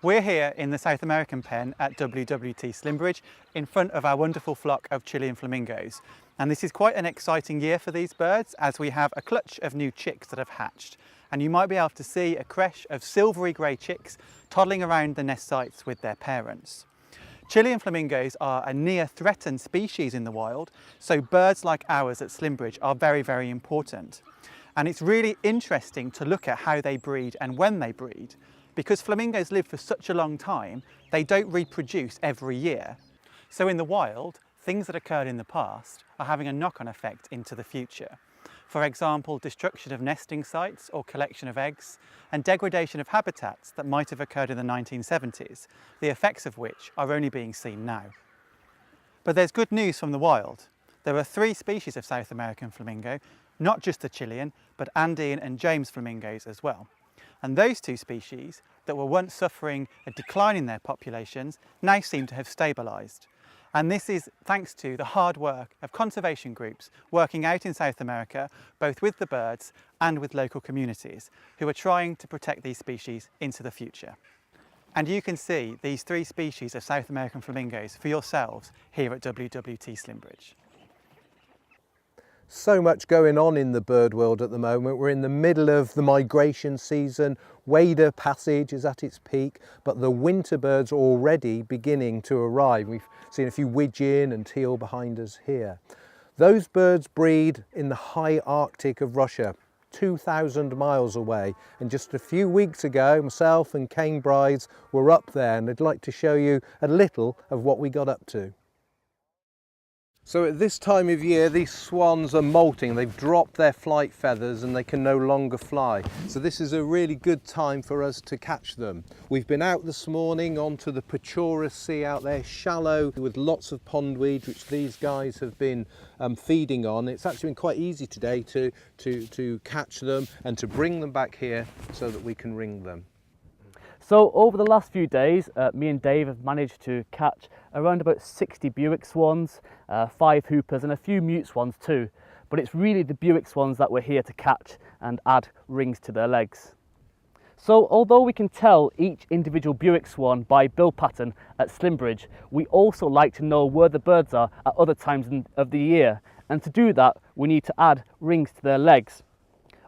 We're here in the South American pen at WWT Slimbridge in front of our wonderful flock of Chilean flamingos. And this is quite an exciting year for these birds as we have a clutch of new chicks that have hatched. And you might be able to see a creche of silvery grey chicks toddling around the nest sites with their parents. Chilean flamingos are a near threatened species in the wild, so birds like ours at Slimbridge are very, very important. And it's really interesting to look at how they breed and when they breed. Because flamingos live for such a long time, they don't reproduce every year. So in the wild, things that occurred in the past are having a knock-on effect into the future. For example, destruction of nesting sites or collection of eggs, and degradation of habitats that might have occurred in the 1970s, the effects of which are only being seen now. But there's good news from the wild. There are 3 species of South American flamingo, not just the Chilean, but Andean and James flamingos as well. And those 2 species that were once suffering a decline in their populations now seem to have stabilised. And this is thanks to the hard work of conservation groups working out in South America, both with the birds and with local communities, who are trying to protect these species into the future. And you can see these 3 species of South American flamingos for yourselves here at WWT Slimbridge. So much going on in the bird world at the moment. We're in the middle of the migration season. Wader passage is at its peak, but the winter birds are already beginning to arrive. We've seen a few widgeon and teal behind us here. Those birds breed in the high Arctic of Russia, 2,000 miles away. And just a few weeks ago, myself and Kane Brides were up there, and I'd like to show you a little of what we got up to. So at this time of year, these swans are molting. They've dropped their flight feathers and they can no longer fly. So this is a really good time for us to catch them. We've been out this morning onto the Pechora Sea out there, shallow, with lots of pondweed, which these guys have been feeding on. It's actually been quite easy today to catch them and to bring them back here so that we can ring them. So over the last few days, me and Dave have managed to catch around about 60 Buick swans, 5 hoopers and a few mute swans too. But it's really the Buick swans that we're here to catch and add rings to their legs. So although we can tell each individual Buick swan by bill pattern at Slimbridge, we also like to know where the birds are at other times of the year. And to do that, we need to add rings to their legs.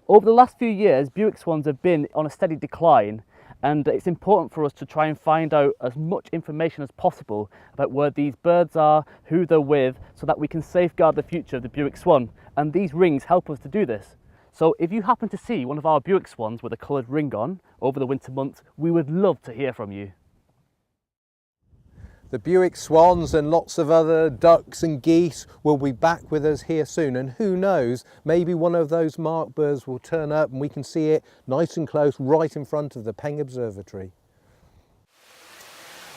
Over the last few years, Buick swans have been on a steady decline. And it's important for us to try and find out as much information as possible about where these birds are, who they're with, so that we can safeguard the future of the Buick swan. And these rings help us to do this. So if you happen to see one of our Buick swans with a coloured ring on over the winter months, we would love to hear from you. The Buick swans and lots of other ducks and geese will be back with us here soon, and who knows, maybe one of those marked birds will turn up and we can see it nice and close right in front of the Peng Observatory.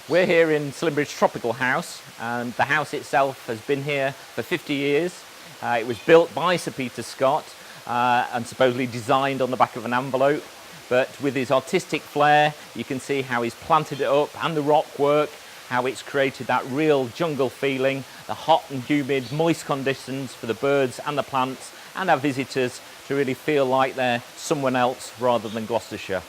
We're here in Slimbridge Tropical House, and the house itself has been here for 50 years. It was built by Sir Peter Scott and supposedly designed on the back of an envelope, but with his artistic flair you can see how he's planted it up, and the rock work, how it's created that real jungle feeling, the hot and humid, moist conditions for the birds and the plants and our visitors to really feel like they're someone else rather than Gloucestershire.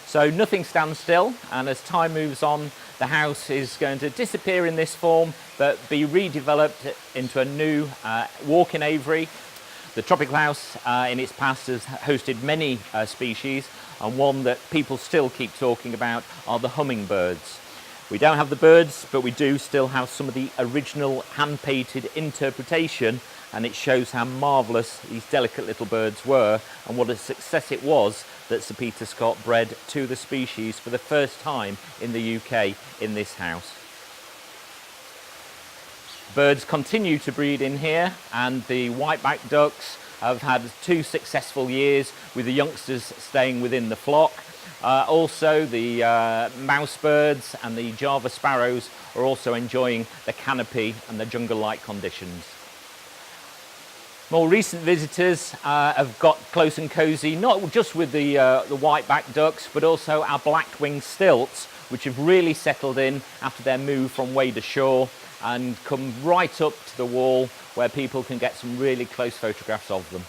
So nothing stands still, and as time moves on, the house is going to disappear in this form but be redeveloped into a new walk-in aviary. The Tropical House in its past has hosted many species, and one that people still keep talking about are the hummingbirds. We don't have the birds, but we do still have some of the original hand-painted interpretation, and it shows how marvellous these delicate little birds were and what a success it was that Sir Peter Scott bred to the species for the first time in the UK in this house. Birds continue to breed in here, and the white-backed ducks have had 2 successful years with the youngsters staying within the flock. Also the mouse birds and the Java sparrows are also enjoying the canopy and the jungle-like conditions. More recent visitors have got close and cosy, not just with the white-backed ducks, but also our black-winged stilts, which have really settled in after their move from Wader Shore and come right up to the wall where people can get some really close photographs of them.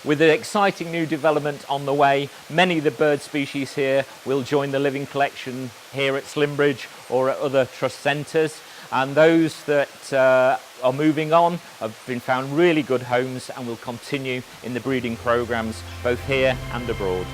With an exciting new development on the way, many of the bird species here will join the living collection here at Slimbridge or at other trust centres, and those that are moving on have been found really good homes and will continue in the breeding programmes both here and abroad.